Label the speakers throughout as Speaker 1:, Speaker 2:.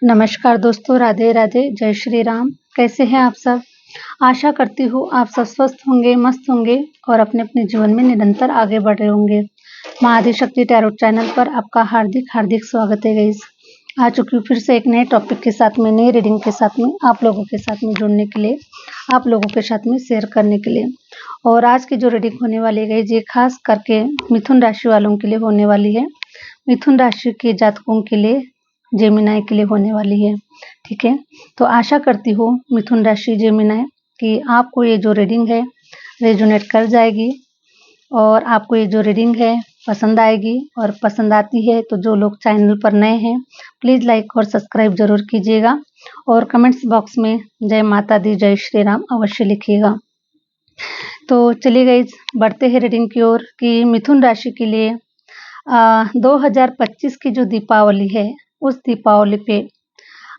Speaker 1: नमस्कार दोस्तों, राधे राधे, जय श्री राम। कैसे हैं आप सब? आशा करती हूँ आप सब स्वस्थ होंगे, मस्त होंगे और अपने-अपने जीवन में निरंतर आगे बढ़ रहे होंगे। माँ आदिशक्ति टैरोट चैनल पर आपका हार्दिक स्वागत है गाइस। आ चुकी हूँ फिर से एक नए टॉपिक के साथ में, नई रीडिंग के साथ में, आप लोगों के साथ में जुड़ने के लिए, आप लोगों के साथ में शेयर करने के लिए। और आज की जो रीडिंग होने वाली है गाइस, ये खास करके मिथुन राशि वालों के लिए होने वाली है। मिथुन राशि के जातकों के लिए, जेमिनी के लिए होने वाली है। ठीक है, तो आशा करती हूँ मिथुन राशि जेमिनी कि आपको ये जो रीडिंग है रेजोनेट कर जाएगी और आपको ये जो रीडिंग है पसंद आएगी। और पसंद आती है तो जो लोग चैनल पर नए हैं प्लीज़ लाइक और सब्सक्राइब जरूर कीजिएगा और कमेंट्स बॉक्स में जय माता दी, जय श्री राम अवश्य लिखिएगा। तो चलिए गाइस, बढ़ते हैं रीडिंग की ओर कि मिथुन राशि के लिए 2025 की जो दीपावली है, उस दीपावली पे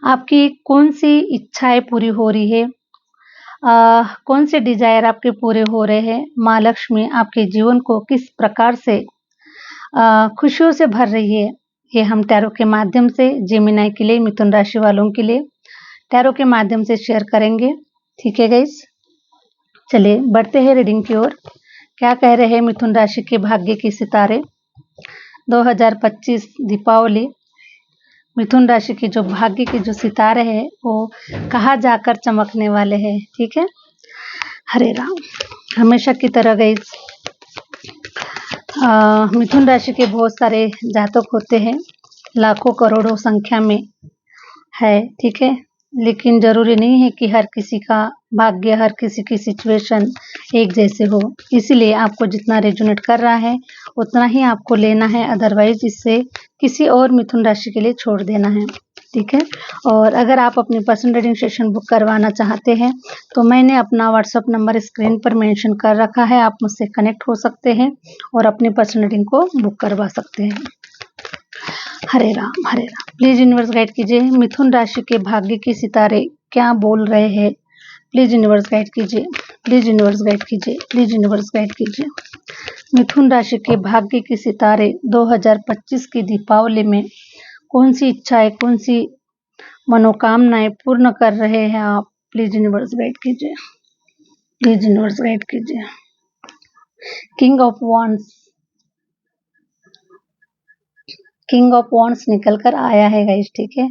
Speaker 1: आपकी कौन सी इच्छाएं पूरी हो रही है, कौन से डिजायर आपके पूरे हो रहे हैं, माँ लक्ष्मी आपके जीवन को किस प्रकार से खुशियों से भर रही है, ये हम टैरो के माध्यम से जेमिनी के लिए, मिथुन राशि वालों के लिए टैरो के माध्यम से शेयर करेंगे। ठीक है गाइस, चलिए बढ़ते हैं रीडिंग की ओर। क्या कह रहे हैं मिथुन राशि के भाग्य के सितारे 2025 दीपावली? मिथुन राशि के जो भाग्य के जो सितारे हैं वो कहाँ जाकर चमकने वाले हैं। ठीक है, हरे राम। हमेशा की तरह गाइस, मिथुन राशि के बहुत सारे जातक होते हैं, लाखों करोड़ों संख्या में है। ठीक है, लेकिन जरूरी नहीं है कि हर किसी का भाग्य, हर किसी की सिचुएशन एक जैसे हो। इसीलिए आपको जितना रेजोनेट कर रहा है उतना ही आपको लेना है, अदरवाइज इससे किसी और मिथुन राशि के लिए छोड़ देना है। ठीक है, और अगर आप अपनी पर्सनल रीडिंग सेशन बुक करवाना चाहते हैं तो मैंने अपना व्हाट्सअप नंबर स्क्रीन पर मेंशन कर रखा है, आप मुझसे कनेक्ट हो सकते हैं और अपनी पर्सनल रीडिंग को बुक करवा सकते हैं। हरे Ram Hare Ram. Please universe guide कीजिए, मिथुन राशि के भाग्य के सितारे क्या बोल रहे हैं। प्लीज यूनिवर्स गाइड कीजिए, प्लीज यूनिवर्स गाइड कीजिए, प्लीज यूनिवर्स गाइड कीजिए। मिथुन राशि के भाग्य के सितारे 2025 की दीपावली में कौन सी इच्छाएं, कौन सी मनोकामनाएं पूर्ण कर रहे हैं आप? प्लीज यूनिवर्स गाइड कीजिए, प्लीज यूनिवर्स गाइड कीजिए। King of wands, king of wands निकल कर आया है गाइस। ठीक है,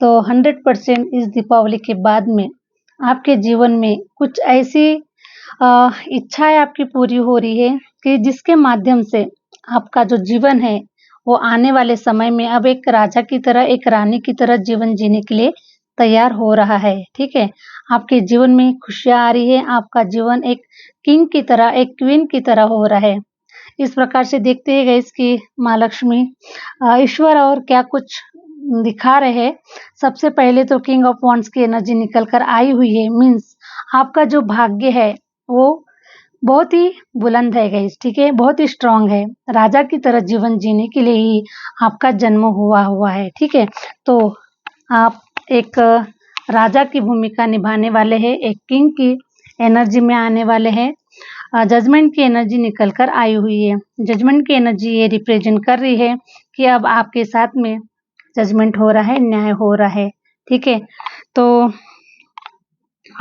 Speaker 1: तो 100% इस दीपावली के बाद में आपके जीवन में कुछ ऐसी इच्छाएं आपकी पूरी हो रही है कि जिसके माध्यम से आपका जो जीवन है वो आने वाले समय में अब एक राजा की तरह, एक रानी की तरह जीवन जीने के लिए तैयार हो रहा है। ठीक है, आपके जीवन में खुशियां आ रही है, आपका जीवन एक किंग की तरह, एक क्वीन की तरह हो रहा है। इस प्रकार से देखते हैं गाइस कि माँ लक्ष्मी, ईश्वर और क्या कुछ दिखा रहे हैं। सबसे पहले तो किंग ऑफ वॉन्ड्स की एनर्जी निकल कर आई हुई है, मीन्स आपका जो भाग्य है वो बहुत ही बुलंद है गाइस। ठीक है, बहुत ही स्ट्रांग है, राजा की तरह जीवन जीने के लिए ही आपका जन्म हुआ है। ठीक है, तो आप एक राजा की भूमिका निभाने वाले हैं, एक किंग की एनर्जी में आने वाले हैं। जजमेंट की एनर्जी निकल कर आई हुई है। जजमेंट की एनर्जी ये रिप्रेजेंट कर रही है कि अब आपके साथ में जजमेंट हो रहा है, न्याय हो रहा है। ठीक है, तो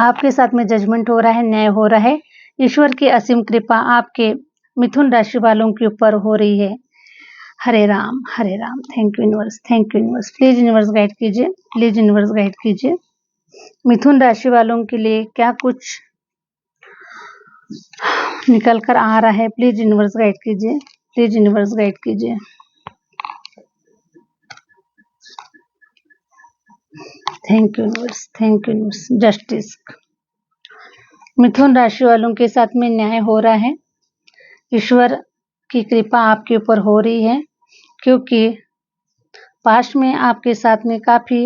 Speaker 1: आपके साथ में जजमेंट हो रहा है, न्याय हो रहा है। ईश्वर की असीम कृपा आपके मिथुन राशि वालों के ऊपर हो रही है। Hare Ram Hare Ram. Thank you universe, thank you universe. Please universe guide कीजिए, प्लीज यूनिवर्स गाइड कीजिए। मिथुन राशि वालों के लिए क्या कुछ निकल कर आ रहा है, प्लीज यूनिवर्स गाइड कीजिए, प्लीज यूनिवर्स गाइड कीजिए। Thank you universe, thank you universe. Justice, Mithun राशि वालों के साथ में न्याय हो रहा है। ईश्वर की कृपा आपके ऊपर हो रही है क्योंकि पास्ट में आपके साथ में काफी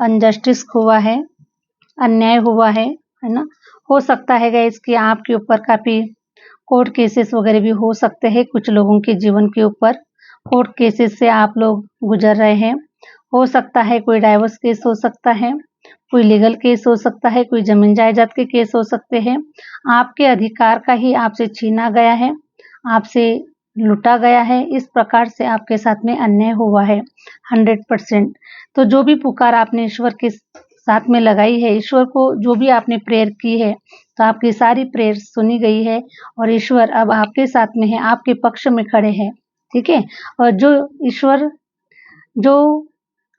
Speaker 1: अनजस्टिस हुआ है, अन्याय हुआ है ना। हो सकता है गाइस कि आपके ऊपर काफी कोर्ट केसेस वगैरह भी हो सकते हैं, कुछ लोगों के जीवन के ऊपर कोर्ट केसेस से आप लोग गुजर रहे हैं। हो सकता है कोई डाइवोर्स केस हो सकता है, कोई लीगल केस हो सकता है, कोई जमीन जायदाद के केस हो सकते हैं। आपके अधिकार का ही आपसे छीना गया है, आपसे लूटा गया है, इस प्रकार से आपके साथ में अन्याय हुआ है 100%। तो जो भी पुकार आपने ईश्वर के साथ में लगाई है, ईश्वर को जो भी आपने प्रेयर की है, तो आपकी सारी प्रेयर सुनी गई है और ईश्वर अब आपके साथ में है, आपके पक्ष में खड़े हैं, ठीक है। और जो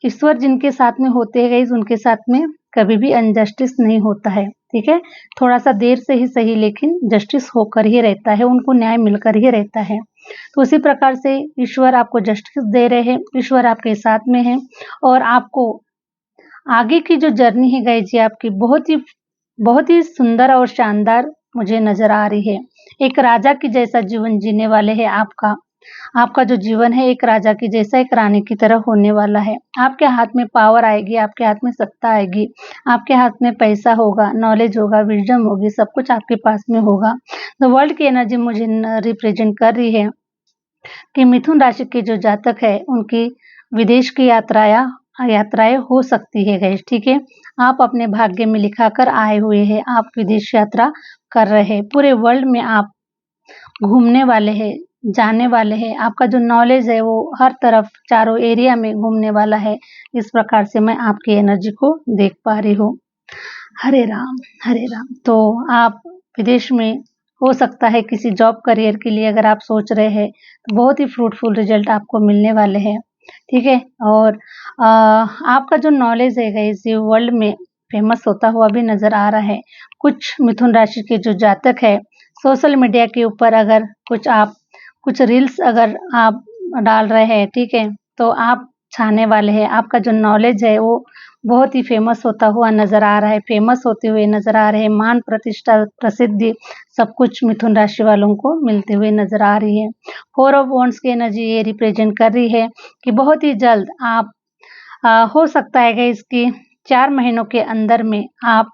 Speaker 1: ईश्वर जिनके साथ में होते हैं गाइस, उनके साथ में कभी भी अनजस्टिस नहीं होता है, ठीक है। थोड़ा सा देर से ही सही, लेकिन जस्टिस होकर ही रहता है, उनको न्याय मिलकर ही रहता है। तो उसी प्रकार से ईश्वर आपको जस्टिस दे रहे हैं, ईश्वर आपके साथ में है और आपको आगे की जो जर्नी है गाइस जी, आपकी बहुत ही सुंदर और शानदार मुझे नजर आ रही है। एक राजा की जैसा जीवन जीने वाले हैं आपका जो जीवन है एक राजा की जैसा, एक रानी की तरह होने वाला है। आपके हाथ में पावर आएगी, आपके हाथ में सत्ता आएगी, आपके हाथ में पैसा होगा, नॉलेज होगा, विजडम होगी, सब कुछ आपके पास में होगा। द वर्ल्ड की एनर्जी मुझे रिप्रेजेंट कर रही है कि मिथुन राशि के जो जातक है उनकी विदेश की यात्राएं हो सकती है गाइस, ठीक है। आप अपने भाग्य में लिखा कर आए हुए हैं, आप विदेश यात्रा कर रहे हैं, पूरे वर्ल्ड में आप घूमने वाले हैं, जाने वाले हैं। आपका जो नॉलेज है वो हर तरफ चारों एरिया में घूमने वाला है। इस प्रकार से मैं आपकी एनर्जी को देख पा रही हूँ। हरे राम हरे राम। तो आप विदेश में हो सकता है किसी जॉब करियर के लिए अगर आप सोच रहे हैं तो बहुत ही फ्रूटफुल रिजल्ट आपको मिलने वाले हैं, ठीक है। और आपका जो नॉलेज है गाइस ये वर्ल्ड में फेमस होता हुआ भी नजर आ रहा है। कुछ मिथुन राशि के जो जातक है सोशल मीडिया के ऊपर अगर कुछ रील्स अगर आप डाल रहे हैं, ठीक है, तो आप छाने वाले हैं। आपका जो नॉलेज है वो बहुत ही फेमस होता हुआ नजर आ रहा है, फेमस होते हुए नजर आ रहे हैं। मान प्रतिष्ठा प्रसिद्धि सब कुछ मिथुन राशि वालों को मिलते हुए नजर आ रही है। 4 ऑफ वॉन्ड्स की एनर्जी ये रिप्रेजेंट कर रही है कि बहुत ही जल्द आप हो सकता है कि इसकी 4 महीनों के अंदर में आप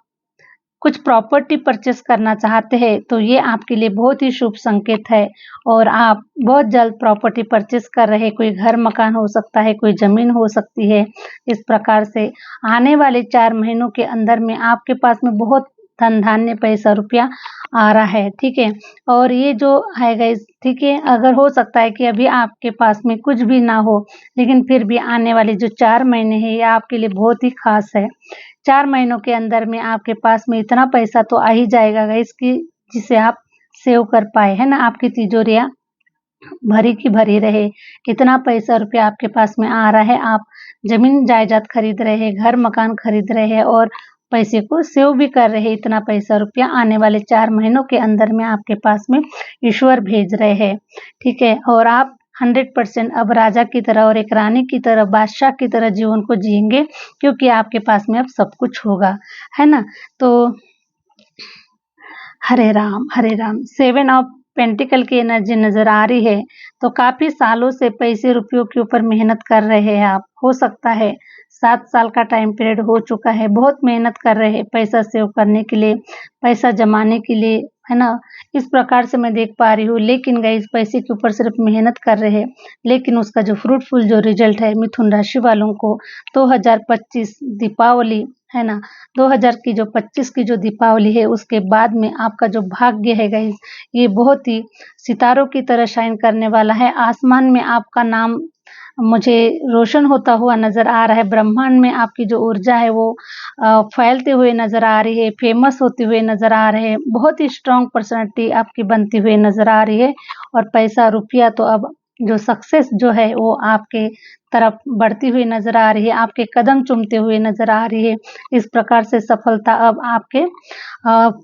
Speaker 1: कुछ प्रॉपर्टी परचेस करना चाहते हैं तो ये आपके लिए बहुत ही शुभ संकेत है और आप बहुत जल्द प्रॉपर्टी परचेस कर रहे हैं। कोई घर मकान हो सकता है, कोई जमीन हो सकती है। इस प्रकार से आने वाले 4 महीनों के अंदर में आपके पास में बहुत धन धान्य पैसा रुपया आ रहा है, ठीक है। और ये जो है गाइस, ठीक है, अगर हो सकता है कि अभी आपके पास में कुछ भी ना हो, लेकिन फिर भी आने वाले जो 4 महीने हैं ये आपके लिए बहुत ही खास है। 4 महीनों के अंदर में आपके पास में इतना पैसा तो आ ही जाएगा गाइस कि जिसे आप सेव कर पाए, है ना। आपकी तिजोरियाँ भरी की भरी रहे, इतना पैसा रुपया आपके पास में आ रहा है। आप जमीन जायदाद खरीद रहे हैं, घर मकान खरीद रहे हैं और पैसे को सेव भी कर रहे हैं। इतना पैसा रुपया आने वाले 4 महीनों के अंदर में आपके पास में ईश्वर भेज रहे हैं, ठीक है। और आप 100% अब राजा की तरह और एक रानी की तरह, बादशाह की तरह जीवन को जिएंगे क्योंकि आपके पास में अब सब कुछ होगा, है ना। तो हरे राम। 7 ऑफ पेंटिकल की एनर्जी नजर आ रही है। तो काफी सालों से पैसे रुपयों के ऊपर मेहनत कर रहे हैं आप। हो सकता है 7 साल का टाइम पीरियड हो चुका है, बहुत मेहनत कर रहे हैं पैसा सेव करने के लिए, पैसा जमाने के लिए, है ना। इस प्रकार से मैं देख पा रही हूँ। लेकिन गाइस पैसे के ऊपर सिर्फ मेहनत कर रहे हैं, लेकिन उसका जो फ्रूटफुल जो रिजल्ट है मिथुन राशि वालों को 2025 दीपावली, है ना, 2000 की जो 25 की जो दीपावली है उसके बाद में आपका जो भाग्य है गाइस ये बहुत ही सितारों की तरह शाइन करने वाला है। आसमान में आपका नाम मुझे रोशन होता हुआ नजर आ रहा है। ब्रह्मांड में आपकी जो ऊर्जा है वो फैलते हुए नजर आ रही है, फेमस होते हुए नजर आ रहे हैं। बहुत ही स्ट्रांग पर्सनालिटी आपकी बनती हुई नजर आ रही है और पैसा रुपया तो अब जो सक्सेस जो है वो आपके तरफ बढ़ती हुई नजर आ रही है, आपके कदम चूमते हुए नजर आ रही है। इस प्रकार से सफलता अब आपके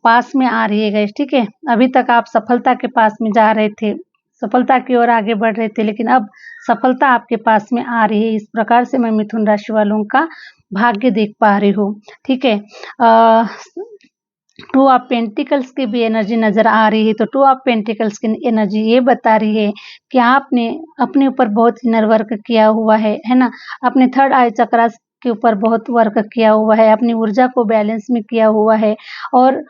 Speaker 1: पास में आ रही है गाइस, ठीक है। अभी तक आप सफलता के पास में जा रहे थे, सफलता की ओर आगे बढ़ रहे थे, लेकिन अब सफलता आपके पास में आ रही है। इस प्रकार से मैं मिथुन राशि वालों का भाग्य देख पा रही हूँ, ठीक है। 2 ऑफ पेंटिकल्स की भी एनर्जी नजर आ रही है। तो 2 ऑफ पेंटिकल्स की एनर्जी ये बता रही है कि आपने अपने ऊपर बहुत इनर वर्क किया हुआ है ना। अपने थर्ड आई चक्रा के ऊपर बहुत वर्क किया हुआ है, अपनी ऊर्जा को बैलेंस में किया हुआ है और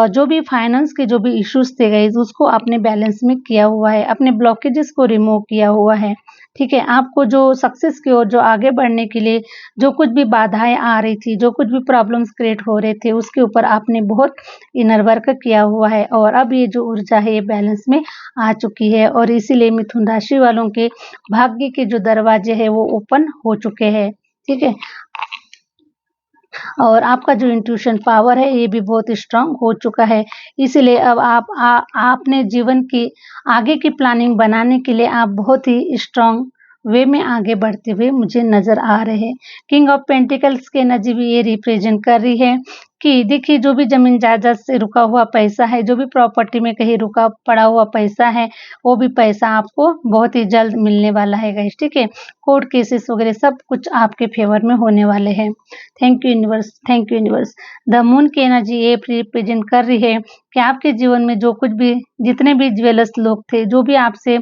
Speaker 1: जो भी फाइनेंस के जो भी इश्यूज थे गाइस उसको आपने बैलेंस में किया हुआ है, अपने ब्लॉकेजेस को रिमूव किया हुआ है, ठीक है? आपको जो सक्सेस की ओर जो आगे बढ़ने के लिए जो कुछ भी बाधाएँ आ रही थी, जो कुछ भी प्रॉब्लम्स क्रिएट हो रहे थे, उसके ऊपर आपने बहुत इनर वर्क किया हुआ है और अब ये जो ऊर्जा है ये बैलेंस में आ चुकी है और इसीलिए मिथुन राशि वालों के भाग्य के जो दरवाजे हैं वो ओपन हो चुके हैं। ठीक है? और आपका जो इंट्यूशन पावर है ये भी बहुत स्ट्रांग हो चुका है। इसीलिए अब आपने जीवन की आगे की प्लानिंग बनाने के लिए आप बहुत ही स्ट्रांग वे में आगे बढ़ते हुए मुझे नज़र आ रहे हैं। किंग ऑफ पेंटिकल्स की एनर्जी भी ये रिप्रेजेंट कर रही है कि देखिए जो भी ज़मीन जायदाद से रुका हुआ पैसा है, जो भी प्रॉपर्टी में कहीं रुका पड़ा हुआ पैसा है, वो भी पैसा आपको बहुत ही जल्द मिलने वाला है गाइस, ठीक है? कोर्ट केसेस वगैरह सब कुछ आपके फेवर में होने वाले हैं। Thank you universe, thank you universe. The moon की एनर्जी ये रिप्रेजेंट कर रही है कि आपके जीवन में जो कुछ भी जितने भी ज्वेलर्स लोग थे, जो भी आपसे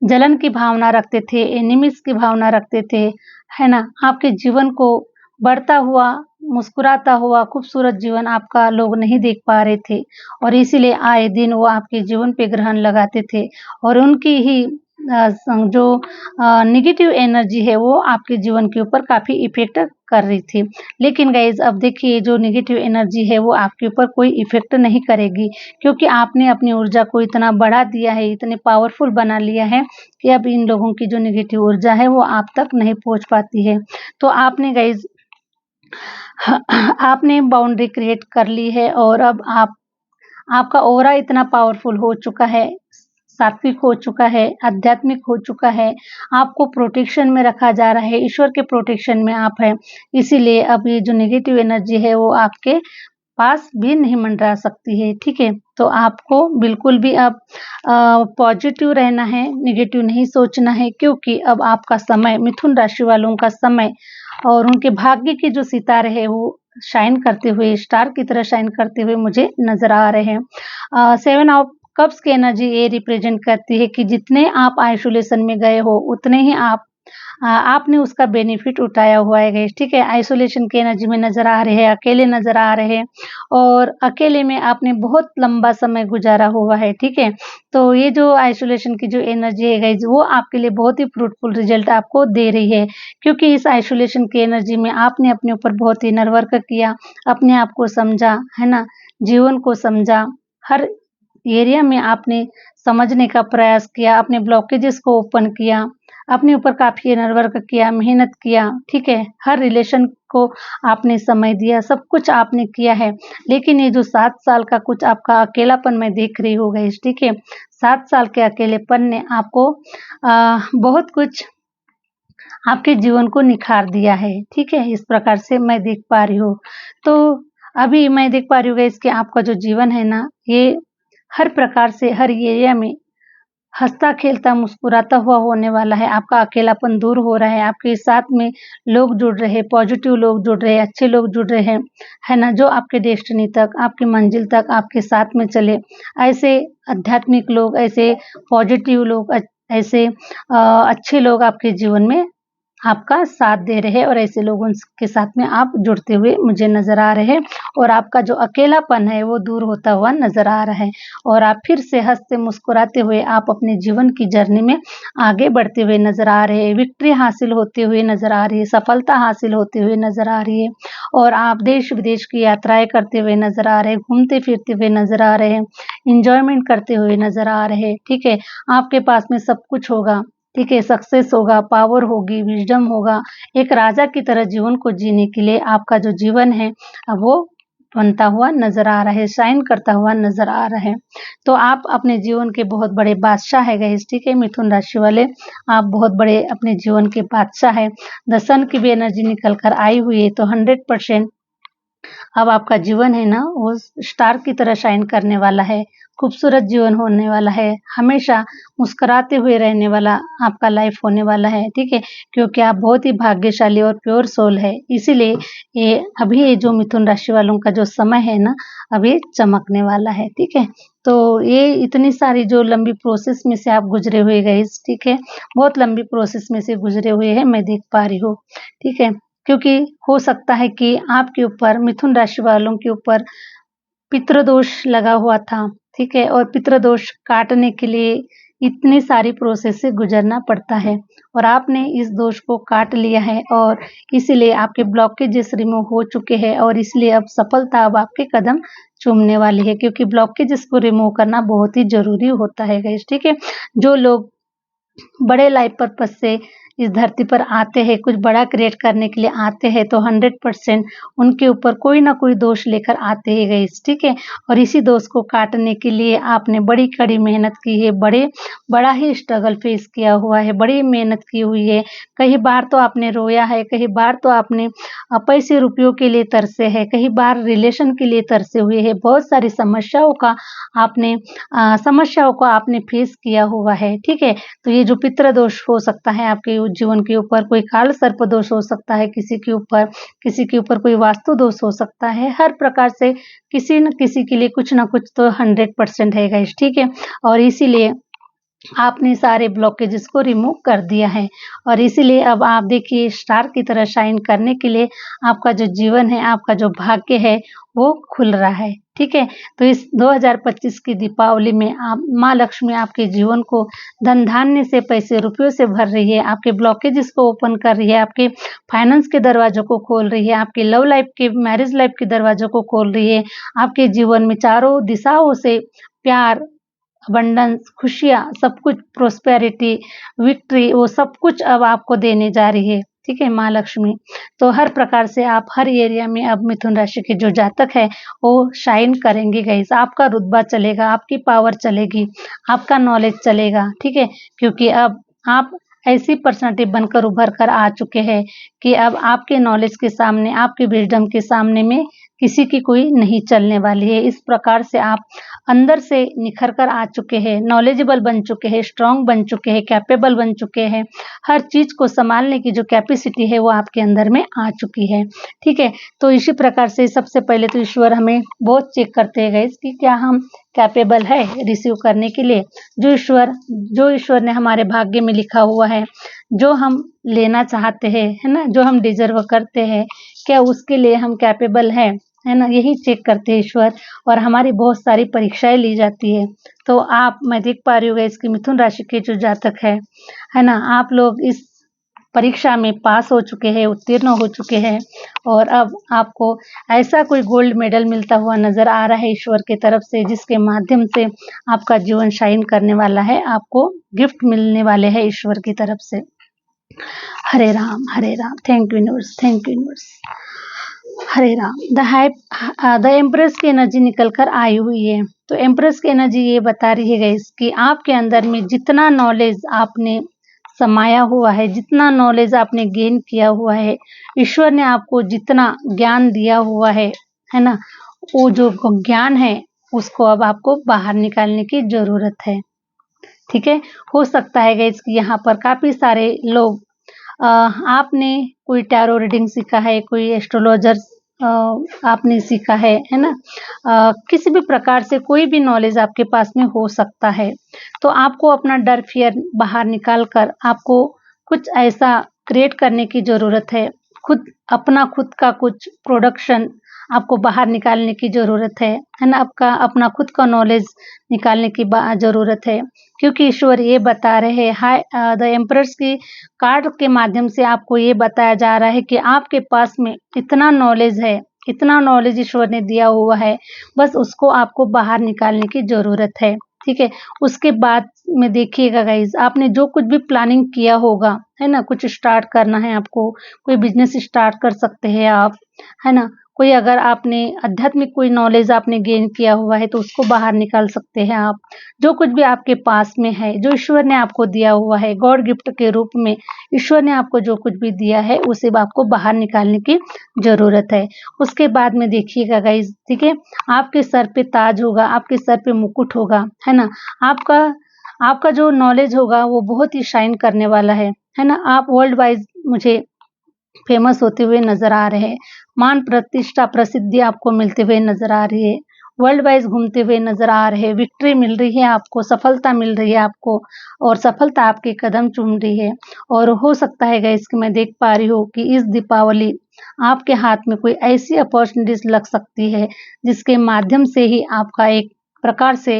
Speaker 1: जलन की भावना रखते थे, एनिमीज़ की भावना रखते थे, है ना? आपके जीवन को बढ़ता हुआ, मुस्कुराता हुआ खूबसूरत जीवन आपका लोग नहीं देख पा रहे थे और इसीलिए आए दिन वो आपके जीवन पे ग्रहण लगाते थे और उनकी ही जो नेगेटिव एनर्जी है वो आपके जीवन के ऊपर काफ़ी इफ़ेक्ट कर रही थी। लेकिन गाइज़ अब देखिए जो नेगेटिव एनर्जी है वो आपके ऊपर कोई इफ़ेक्ट नहीं करेगी क्योंकि आपने अपनी ऊर्जा को इतना बढ़ा दिया है, इतने पावरफुल बना लिया है कि अब इन लोगों की जो नेगेटिव ऊर्जा है वो आप तक नहीं पहुँच पाती है। तो आपने गाइज़ आपने बाउंड्री क्रिएट कर ली है और अब आपका ऑरा इतना पावरफुल हो चुका है, सात्विक हो चुका है, आध्यात्मिक हो चुका है, आपको प्रोटेक्शन में रखा जा रहा है, ईश्वर के प्रोटेक्शन में आप हैं। इसीलिए अब ये जो नेगेटिव एनर्जी है वो आपके पास भी नहीं मंडरा सकती है, ठीक है? तो आपको बिल्कुल भी अब पॉजिटिव रहना है, नेगेटिव नहीं सोचना है क्योंकि अब आपका समय मिथुन राशि वालों का समय और उनके भाग्य के जो सितारे हैं वो शाइन करते हुए, स्टार की तरह शाइन करते हुए मुझे नज़र आ रहे हैं। 7 ऑफ कप्स की एनर्जी ये रिप्रेजेंट करती है कि जितने आप आइसोलेशन में गए हो, उतने ही आपने उसका बेनिफिट उठाया हुआ है गाइस, ठीक है? आइसोलेशन की एनर्जी में नज़र आ रहे हैं, अकेले नज़र आ रहे हैं और अकेले में आपने बहुत लंबा समय गुज़ारा हुआ है, ठीक है? तो ये जो आइसोलेशन की जो एनर्जी है गाइस, वो आपके लिए बहुत ही फ्रूटफुल रिज़ल्ट आपको दे रही है क्योंकि इस आइसोलेशन की एनर्जी में आपने अपने ऊपर बहुत ही इनर वर्क किया, अपने आप को समझा, है ना? जीवन को समझा, हर एरिया में आपने समझने का प्रयास किया, अपने ब्लॉकेजेस को ओपन किया, अपने ऊपर काफ़ी इनर वर्क किया, मेहनत किया, ठीक है? हर रिलेशन को आपने समय दिया, सब कुछ आपने किया है। लेकिन ये जो 7 साल का कुछ आपका अकेलापन मैं देख रही हूँ गाइस, ठीक है? 7 साल के अकेलेपन ने आपको बहुत कुछ आपके जीवन को निखार दिया है, ठीक है? इस प्रकार से मैं देख पा रही हूँ। तो अभी मैं देख पा रही हूँ गाइस कि आपका जो जीवन है ना, ये हर प्रकार से हर एरिया में हँसता-खेलता, मुस्कुराता हुआ होने वाला है, आपका अकेलापन दूर हो रहा है, आपके साथ में लोग जुड़ रहे हैं, पॉजिटिव लोग जुड़ रहे हैं, अच्छे लोग जुड़ रहे हैं, है ना? जो आपके डेस्टिनी तक, आपकी मंजिल तक आपके साथ में चले। ऐसे आध्यात्मिक लोग, ऐसे पॉजिटिव लोग, ऐसे अच्छे लोग आपके जीवन में आपका साथ दे रहे हैं और ऐसे लोगों के साथ में आप जुड़ते हुए मुझे नज़र आ रहे हैं और आपका जो अकेलापन है वो दूर होता हुआ नज़र आ रहा है और आप फिर से हँसते मुस्कुराते हुए आप अपने जीवन की जर्नी में आगे बढ़ते हुए नज़र आ रहे हैं, विक्ट्री हासिल होते हुए नज़र आ रही है, सफलता हासिल होते हुए नज़र आ रही है और आप देश-विदेश की यात्राएँ करते हुए नज़र आ रहे हैं, घूमते-फिरते हुए नज़र आ रहे हैं, एन्जॉयमेंट करते हुए नज़र आ रहे हैं, ठीक है? आपके पास में सब कुछ होगा, ठीक है? सक्सेस होगा, पावर होगी, विज़डम होगा, एक राजा की तरह जीवन को जीने के लिए आपका जो जीवन है वो बनता हुआ नज़र आ रहा है, शाइन करता हुआ नज़र आ रहा है। तो आप अपने जीवन के बहुत बड़े बादशाह हैं गाइस, ठीक है? मिथुन राशि वाले, आप बहुत बड़े अपने जीवन के बादशाह हैं। द सन की भी एनर्जी निकल कर आई हुई है, तो 100% अब आपका जीवन है ना वो स्टार की तरह शाइन करने वाला है, खूबसूरत जीवन होने वाला है, हमेशा मुस्कुराते हुए रहने वाला आपका लाइफ होने वाला है, ठीक है? क्योंकि आप बहुत ही भाग्यशाली और प्योर सोल है, इसीलिए ये जो मिथुन राशि वालों का जो समय है ना, अब ये चमकने वाला है, ठीक है? तो ये इतनी सारी जो लंबी प्रोसेस में से आप गुज़रे हुए गाइस, ठीक है? बहुत लंबी प्रोसेस में से गुज़रे हुए हैं, मैं देख पा रही हूँ, ठीक है? क्योंकि हो सकता है कि आपके ऊपर मिथुन राशि वालों के ऊपर पितृदोष लगा हुआ था, ठीक है? और पितृदोष काटने के लिए इतनी सारी प्रोसेस से गुजरना पड़ता है और आपने इस दोष को काट लिया है और इसीलिए आपके ब्लॉकेजेस रिमूव हो चुके हैं और इसलिए अब सफलता अब आपके कदम चूमने वाली है, क्योंकि ब्लॉकेजेस को रिमूव करना बहुत ही ज़रूरी होता है गाइस, ठीक है। जो लोग बड़े लाइफ पर्पस से इस धरती पर आते हैं, कुछ बड़ा क्रिएट करने के लिए आते हैं, तो 100% उनके ऊपर कोई ना कोई दोष लेकर आते ही गाइस, ठीक है। और इसी दोष को काटने के लिए आपने बड़ी कड़ी मेहनत की है, बड़ा ही स्ट्रगल फेस किया हुआ है, बड़ी मेहनत की हुई है। कई बार तो आपने रोया है, कई बार तो आपने पैसे रुपयों के लिए तरसे हैं, कई बार रिलेशन के लिए तरसे हुए हैं। बहुत सारी समस्याओं को आपने फेस किया हुआ है, ठीक है। तो ये जो पितृ दोष हो सकता है आपके जीवन के ऊपर, कोई काल सर्प दोष हो सकता है किसी के ऊपर कोई वास्तु दोष हो सकता है। हर प्रकार से किसी न किसी के लिए कुछ ना कुछ तो 100% है गाइस, ठीक है। और इसीलिए आपने सारे ब्लॉकेजेस को रिमूव कर दिया है और इसीलिए अब आप देखिए स्टार की तरह शाइन करने के लिए आपका जो जीवन है, आपका जो भाग्य है वो खुल रहा है, ठीक है। तो इस 2025 की दीपावली में आप माँ लक्ष्मी आपके जीवन को धन धान्य से, पैसे रुपयों से भर रही है, आपके ब्लॉकेजेस को ओपन कर रही है, आपके फाइनेंस के दरवाजों को खोल रही है, आपके लव लाइफ के, मैरिज लाइफ के दरवाजों को खोल रही है। आपके जीवन में चारों दिशाओं से प्यार, अबंडेंस, खुशियाँ, सब कुछ, प्रोस्पेरिटी, विक्ट्री, वो सब कुछ अब आपको देने जा रही है, ठीक है माँ लक्ष्मी। तो हर प्रकार से आप हर एरिया में अब मिथुन राशि के जो जातक है वो शाइन करेंगे गाइस। आपका रुतबा चलेगा, आपकी पावर चलेगी, आपका नॉलेज चलेगा, ठीक है। क्योंकि अब आप ऐसी पर्सनालिटी बनकर उभर कर आ चुके हैं कि अब आपके नॉलेज के सामने, आपके विजडम के सामने में किसी की कोई नहीं चलने वाली है। इस प्रकार से आप अंदर से निखर कर आ चुके हैं, नॉलेजेबल बन चुके हैं, स्ट्रांग बन चुके हैं, कैपेबल बन चुके हैं। हर चीज़ को संभालने की जो कैपेसिटी है वो आपके अंदर में आ चुकी है, ठीक है। तो इसी प्रकार से सबसे पहले तो ईश्वर हमें बहुत चेक करते हैं गाइस कि क्या हम कैपेबल है रिसीव करने के लिए। जो ईश्वर ने हमारे भाग्य में लिखा हुआ है, जो हम लेना चाहते हैं, है ना, जो हम डिजर्व करते हैं, क्या उसके लिए हम कैपेबल हैं, है ना। यही चेक करते हैं ईश्वर और हमारी बहुत सारी परीक्षाएं ली जाती है। तो मैं देख पा रही हूँ गाइस कि मिथुन राशि के जो जातक है ना, आप लोग इस परीक्षा में पास हो चुके हैं, उत्तीर्ण हो चुके हैं और अब आपको ऐसा कोई गोल्ड मेडल मिलता हुआ नजर आ रहा है ईश्वर की तरफ से, जिसके माध्यम से आपका जीवन शाइन करने वाला है, आपको गिफ्ट मिलने वाले हैं ईश्वर की तरफ से। Hare Ram, thank you universe, thank you universe. Hare Ram. The empress की एनर्जी निकल कर आई हुई है। तो एम्प्रेस की एनर्जी ये बता रही है गाइस कि आपके अंदर में जितना नॉलेज आपने समाया हुआ है, जितना नॉलेज आपने गेन किया हुआ है, ईश्वर ने आपको जितना ज्ञान दिया हुआ है ना, वो जो ज्ञान है उसको अब आपको बाहर निकालने की जरूरत है, ठीक है। हो सकता है गाइस कि यहाँ पर काफी सारे लोग आपने कोई टैरो रीडिंग सीखा है, कोई एस्ट्रोलॉजर आपने सीखा है ना। किसी भी प्रकार से कोई भी नॉलेज आपके पास में हो सकता है। तो आपको अपना डर, फियर बाहर निकाल कर आपको कुछ ऐसा क्रिएट करने की ज़रूरत है। खुद का कुछ प्रोडक्शन आपको बाहर निकालने की ज़रूरत है ना। अपना खुद का नॉलेज निकालने की ज़रूरत है, क्योंकि ईश्वर ये बता रहे हैं, द एम्परर्स की कार्ड के माध्यम से आपको ये बताया जा रहा है कि आपके पास में इतना नॉलेज है, इतना नॉलेज ईश्वर ने दिया हुआ है, बस उसको आपको बाहर निकालने की ज़रूरत है, ठीक है। उसके बाद में देखिएगा गाइज, आपने जो कुछ भी प्लानिंग किया होगा, है ना, कुछ स्टार्ट करना है आपको, कोई बिजनेस स्टार्ट कर सकते हैं आप, है ना। कोई अगर आपने आध्यात्मिक कोई नॉलेज आपने गेन किया हुआ है तो उसको बाहर निकाल सकते हैं आप। जो कुछ भी आपके पास में है, जो ईश्वर ने आपको दिया हुआ है गॉड गिफ्ट के रूप में, ईश्वर ने आपको जो कुछ भी दिया है उसे आपको बाहर निकालने की ज़रूरत है। उसके बाद में देखिएगा गाइज, ठीक है, आपके सर पे ताज होगा, आपके सर पे मुकुट होगा, है ना। आपका जो नॉलेज होगा वो बहुत ही शाइन करने वाला है ना। आप वर्ल्ड वाइज मुझे फेमस होते हुए नजर आ रहे हैं, मान प्रतिष्ठा प्रसिद्धि आपको मिलते हुए नजर आ रही है, वर्ल्ड वाइज घूमते हुए नजर आ रहे हैं, विक्ट्री मिल रही है आपको, सफलता मिल रही है आपको और सफलता आपके कदम चूम रही है। और हो सकता है गाइस कि मैं देख पा रही हूँ कि इस दीपावली आपके हाथ में कोई ऐसी अपॉर्चुनिटीज लग सकती है जिसके माध्यम से ही आपका एक प्रकार से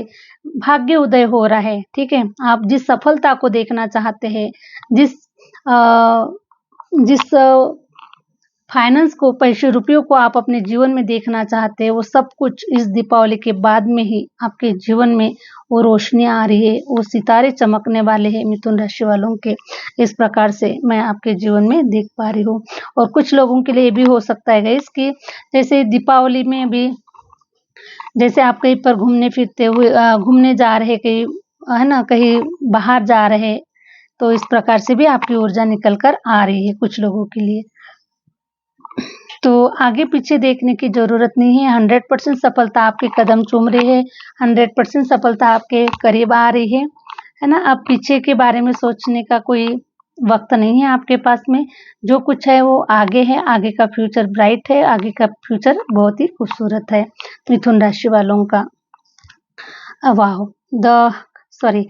Speaker 1: भाग्य उदय हो रहा है, ठीक है? आप जिस सफलता को देखना चाहते हैं, जिस जिस फाइनेंस को, पैसे रुपयों को आप अपने जीवन में देखना चाहते हैं, वो सब कुछ इस दीपावली के बाद में ही आपके जीवन में वो रोशनी आ रही है, वो सितारे चमकने वाले हैं मिथुन राशि वालों के। इस प्रकार से मैं आपके जीवन में देख पा रही हूँ। और कुछ लोगों के लिए ये भी हो सकता है गाइस कि जैसे दीपावली में भी जैसे आप कहीं पर घूमने फिरते हुए घूमने जा रहे कहीं, है ना, कहीं बाहर जा रहे, तो इस प्रकार से भी आपकी ऊर्जा निकल कर आ रही है कुछ लोगों के लिए। तो आगे पीछे देखने की ज़रूरत नहीं है, 100% सफलता आपके कदम चूम रही है, 100% सफलता आपके करीब आ रही है ना? अब पीछे के बारे में सोचने का कोई वक़्त नहीं है आपके पास में, जो कुछ है वो आगे है, आगे का फ्यूचर ब्राइट है, आगे का फ्यूचर बहुत ही खूबसूरत है मिथुन राशि वालों का। वाओ! सॉरी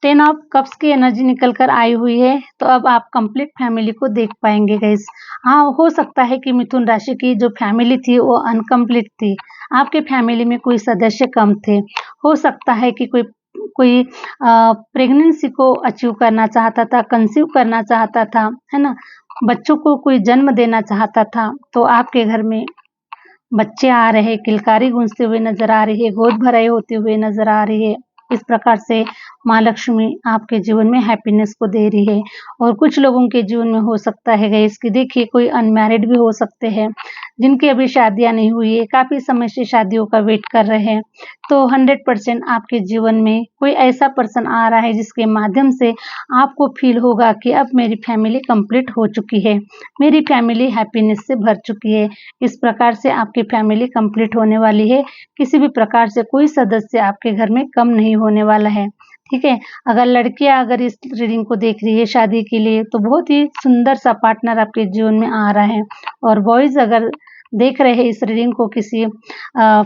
Speaker 1: 10 ऑफ कप्स की एनर्जी निकल कर आई हुई है, तो अब आप कंप्लीट फैमिली को देख पाएँगे गाइस। हाँ, हो सकता है कि मिथुन राशि की जो फैमिली थी वो अनकंप्लीट थी, आपके फैमिली में कोई सदस्य कम थे। हो सकता है कि कोई कोई प्रेगनेंसी को अचीव करना चाहता था, कंसीव करना चाहता था, है ना? बच्चों को कोई जन्म देना चाहता था, तो आपके घर में बच्चे आ रहे, किलकारी गूंजते हुए नज़र आ रही है, गोद भराई होते हुए नज़र आ रही है। इस प्रकार से माँ लक्ष्मी आपके जीवन में हैप्पीनेस को दे रही है। और कुछ लोगों के जीवन में हो सकता है गाइस कि देखिए कोई अनमैरिड भी हो सकते हैं, जिनकी अभी शादियाँ नहीं हुई है, काफ़ी समय से शादियों का वेट कर रहे हैं। तो 100% आपके जीवन में कोई ऐसा पर्सन आ रहा है जिसके माध्यम से आपको फ़ील होगा कि अब मेरी फैमिली कंप्लीट हो चुकी है, मेरी फैमिली हैप्पीनेस से भर चुकी है। इस प्रकार से आपकी फैमिली कंप्लीट होने वाली है, किसी भी प्रकार से कोई सदस्य आपके घर में कम नहीं होने वाला है, ठीक है? अगर लड़कियाँ अगर इस रीडिंग को देख रही है शादी के लिए, तो बहुत ही सुंदर सा पार्टनर आपके जीवन में आ रहा है। और बॉयज़ अगर देख रहे हैं इस रीडिंग को, किसी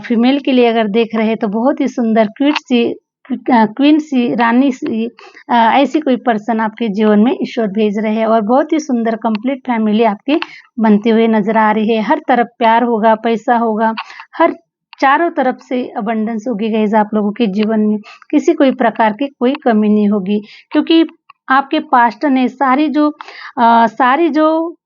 Speaker 1: फीमेल के लिए अगर देख रहे हैं, तो बहुत ही सुंदर क्वीन सी, रानी सी, ऐसी कोई पर्सन आपके जीवन में ईश्वर भेज रहे हैं और बहुत ही सुंदर कंप्लीट फैमिली आपकी बनती हुई नज़र आ रही है। हर तरफ प्यार होगा, पैसा होगा, हर चारों तरफ से अबंडेंस होगी गाइस आप लोगों के जीवन में, किसी कोई प्रकार की कोई कमी नहीं होगी, क्योंकि आपके पास्ट ने सारी जो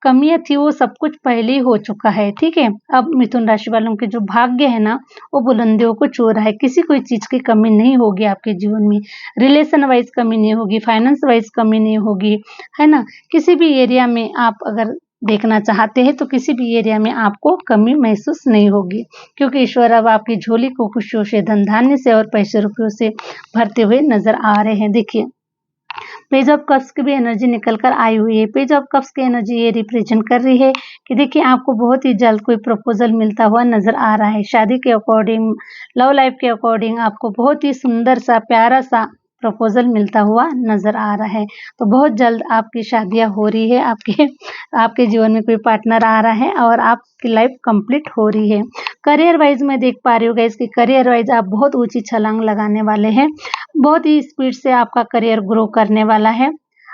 Speaker 1: कमियाँ थी वो सब कुछ पहले ही हो चुका है, ठीक है? अब मिथुन राशि वालों के जो भाग्य है ना, वो बुलंदियों को छू रहा है, किसी कोई चीज़ की कमी नहीं होगी आपके जीवन में, रिलेशन वाइज़ कमी नहीं होगी, फाइनेंस वाइज़ कमी नहीं होगी, है ना? किसी भी एरिया में आप अगर देखना चाहते हैं तो किसी भी एरिया में आपको कमी महसूस नहीं होगी, क्योंकि ईश्वर अब आपकी झोली को खुशियों से, धन धान्य से और पैसे रुपयों से भरते हुए नज़र आ रहे हैं। देखिए पेज ऑफ कप्स की भी एनर्जी निकल कर आई हुई है। पेज ऑफ कप्स की एनर्जी ये रिप्रेजेंट कर रही है कि देखिए आपको बहुत ही जल्द कोई प्रपोजल मिलता हुआ नज़र आ रहा है। शादी के अकॉर्डिंग, लव लाइफ के अकॉर्डिंग आपको बहुत ही सुंदर सा, प्यारा सा प्रपोजल मिलता हुआ नज़र आ रहा है। तो बहुत जल्द आपकी शादियाँ हो रही है, आपके जीवन में कोई पार्टनर आ रहा है और आपकी लाइफ कंप्लीट हो रही है। करियर वाइज़ मैं देख पा रही हूँ गाइस कि करियर वाइज़ आप बहुत ऊँची छलांग लगाने वाले हैं। बहुत ही स्पीड से आपका करियर ग्रो करने वाला है।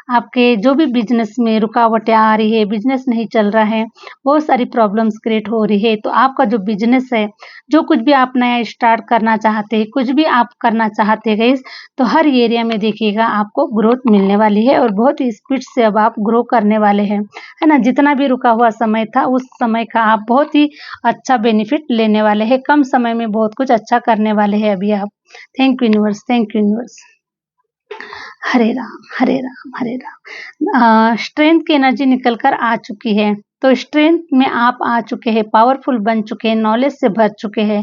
Speaker 1: आपके जो भी बिज़नेस में रुकावटें आ रही है, बिज़नेस नहीं चल रहा है, बहुत सारी प्रॉब्लम्स क्रिएट हो रही है, तो आपका जो बिज़नेस है, जो कुछ भी आप नया स्टार्ट करना चाहते हैं, कुछ भी आप करना चाहते हैं गाइस, तो हर एरिया में देखिएगा आपको ग्रोथ मिलने वाली है और बहुत ही स्पीड से अब आप ग्रो करने वाले हैं, है ना? जितना भी रुका हुआ समय था, उस समय का आप बहुत ही अच्छा बेनिफिट लेने वाले हैं। कम समय में बहुत कुछ अच्छा करने वाले हैं अभी आप। Thank you universe, thank you universe. Hare Ram, Hare Ram, Hare Ram. Strength की एनर्जी निकल कर आ चुकी है, तो स्ट्रेंथ में आप आ चुके हैं, पावरफुल बन चुके हैं, नॉलेज से भर चुके हैं,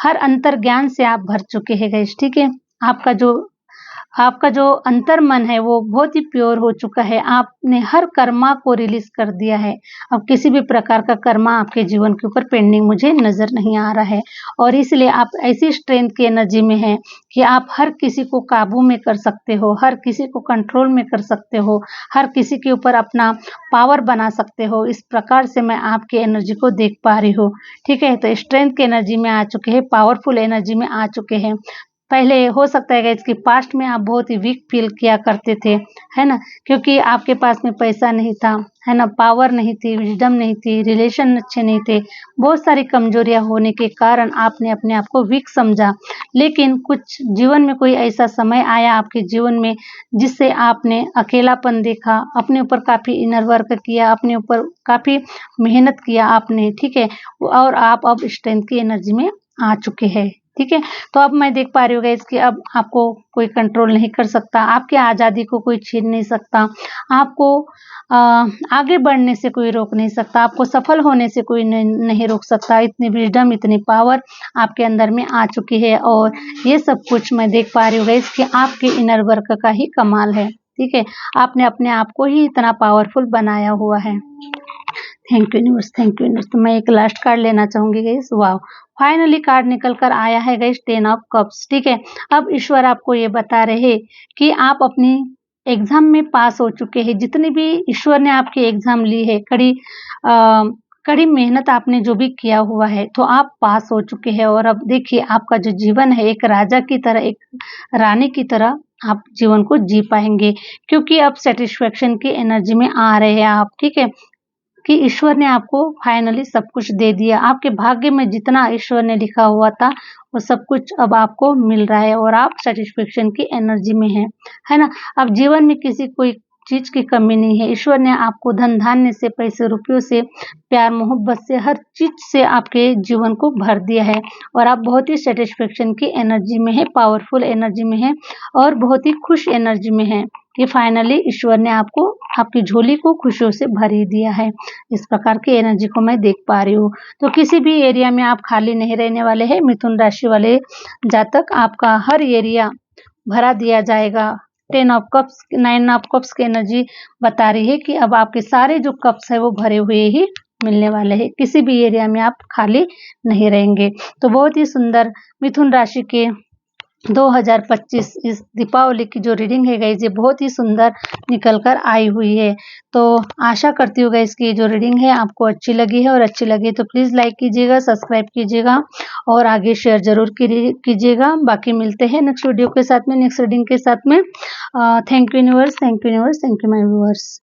Speaker 1: हर अंतर ज्ञान से आप भर चुके हैं गाइस, ठीक है? आपका जो अंतर्मन है वो बहुत ही प्योर हो चुका है, आपने हर कर्मा को रिलीज़ कर दिया है। अब किसी भी प्रकार का कर्मा आपके जीवन के ऊपर पेंडिंग मुझे नज़र नहीं आ रहा है और इसलिए आप ऐसी स्ट्रेंथ की एनर्जी में हैं कि आप हर किसी को काबू में कर सकते हो, हर किसी को कंट्रोल में कर सकते हो, हर किसी के ऊपर अपना पावर बना सकते हो। इस प्रकार से मैं आपकी एनर्जी को देख पा रही हूँ, ठीक है? तो स्ट्रेंथ की एनर्जी में आ चुके हैं, पावरफुल एनर्जी में आ चुके हैं। पहले हो सकता है गाइस कि पास्ट में आप बहुत ही वीक फील किया करते थे, है ना? क्योंकि आपके पास में पैसा नहीं था, है ना? पावर नहीं थी, विज़डम नहीं थी, रिलेशन अच्छे नहीं थे, बहुत सारी कमज़ोरियाँ होने के कारण आपने अपने आप को वीक समझा। लेकिन कुछ जीवन में कोई ऐसा समय आया आपके जीवन में जिससे आपने अकेलापन देखा, अपने ऊपर काफ़ी इनर वर्क किया, अपने ऊपर काफ़ी मेहनत किया आपने, ठीक है? और आप अब स्ट्रेंथ की एनर्जी में आ चुके हैं, ठीक है? तो अब मैं देख पा रही हूँ गाइस कि अब आपको कोई कंट्रोल नहीं कर सकता, आपकी आज़ादी को कोई छीन नहीं सकता, आपको अ, आगे बढ़ने से कोई रोक नहीं सकता, आपको सफल होने से कोई नहीं रोक सकता। इतनी विज़डम, इतनी पावर आपके अंदर में आ चुकी है और ये सब कुछ मैं देख पा रही हूँ गाइस कि आपके इनर वर्क का ही कमाल है, ठीक है? आपने अपने आप को ही इतना पावरफुल बनाया हुआ है। Thank you universe, thank you universe. तो मैं एक लास्ट कार्ड लेना चाहूँगी गाइस। वाओ! फाइनली कार्ड निकल कर आया है गाइस 10 ऑफ कप्स, ठीक है? अब ईश्वर आपको ये बता रहे कि आप अपनी एग्ज़ाम में पास हो चुके हैं। जितनी भी ईश्वर ने आपकी एग्ज़ाम ली है, कड़ी मेहनत आपने जो भी किया हुआ है, तो आप पास हो चुके हैं और अब देखिए आपका जो जीवन है एक राजा की तरह, एक रानी की तरह आप जीवन को जी पाएँगे क्योंकि अब सैटिस्फैक्शन की एनर्जी में आ रहे हैं आप, ठीक है? कि ईश्वर ने आपको फाइनली सब कुछ दे दिया। आपके भाग्य में जितना ईश्वर ने लिखा हुआ था, वो सब कुछ अब आपको मिल रहा है और आप सैटिस्फैक्शन की एनर्जी में हैं, है ना? अब जीवन में किसी कोई चीज़ की कमी नहीं है। ईश्वर ने आपको धन-धान्य से, पैसे-रुपयों से, प्यार-मोहब्बत से, हर चीज़ से आपके जीवन को भर दिया है और आप बहुत ही सैटिस्फैक्शन की एनर्जी में हैं, पावरफुल एनर्जी में हैं और बहुत ही खुश एनर्जी में हैं कि फाइनली ईश्वर ने आपको आपकी झोली को खुशियों से भर ही दिया है। इस प्रकार की एनर्जी को मैं देख पा रही हूँ। तो किसी भी एरिया में आप खाली नहीं रहने वाले हैं। मिथुन राशि वाले जातक, आपका हर एरिया भरा दिया जाएगा। 10 ऑफ कप्स, 9 ऑफ कप्स की एनर्जी बता रही है कि अब आपके सारे जो कप्स हैं वो भरे हुए ही मिलने वाले हैं। किसी भी एरिया में आप खाली नहीं रहेंगे। तो बहुत ही सुंदर मिथुन राशि के 2025 इस दीपावली की जो रीडिंग है गाइस, ये बहुत ही सुंदर निकल कर आई हुई है। तो आशा करती हूँ गाइस कि जो रीडिंग है आपको अच्छी लगी है और अच्छी लगी तो प्लीज़ लाइक कीजिएगा, सब्सक्राइब कीजिएगा और आगे शेयर ज़रूर कीजिएगा। बाकी मिलते हैं नेक्स्ट वीडियो के साथ में, नेक्स्ट रीडिंग के साथ में। Thank you universe, thank you universe, thank you my viewers.